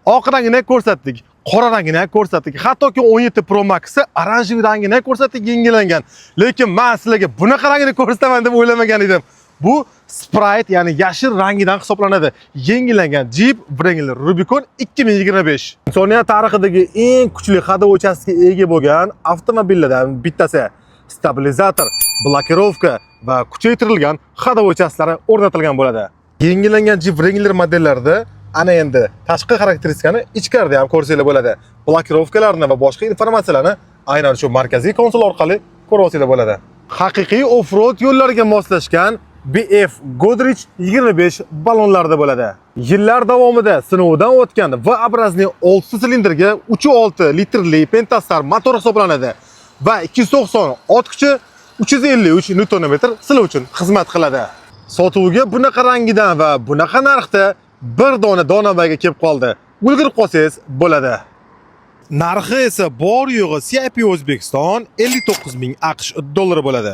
oq rangini ko'rsatdik, qora rangini ko'rsatdik. Hattoki 17 Pro Max oranjiy rangini ko'rsatdik, yangilangan. Lekin men sizlarga bunaqa rangini ko'rsataman deb o'ylamagan edim. Bu Sprite, ya'ni yashil rangidan hisoblanadi. Yangilangan Jeep Wrangler Rubicon 2025. Insoniyat tarixidagi eng kuchli haydov uchastkasiga ega bo'lgan avtomobillardan bittasi. Stabilizator, blokirovka va kuchaytirilgan haydov uchastlari o'rnatilgan bo'ladi. Yangilangan Jeep Wrangler modellarida ana endi tashqi xarakteristikani ichkarida ham ko'rsanglar bo'ladi. Blokirovkalarni va boshqa informatsiyalarni aynan shu markaziy konsol orqali ko'rib olsanglar bo'ladi. Haqiqiy off-road yo'llariga moslashgan BF Goodrich 25 ballonlarda bo'ladi. Yillar davomida sinovdan o'tgan V obrazli 6 silindrga 3.6 litrli Pentastar motor hisoblanadi va 290 ot kuchi 353 Nm sil uchun xizmat qiladi. Sotuvga bunaqa rangidan va bunaqa narxda bir dona Donabayga kelib qoldi. Ulgurib qolsangiz bo'ladi. Narxi esa bor yo'g'i CIP O'zbekiston 59 ming AQSh dollari bo'ladi.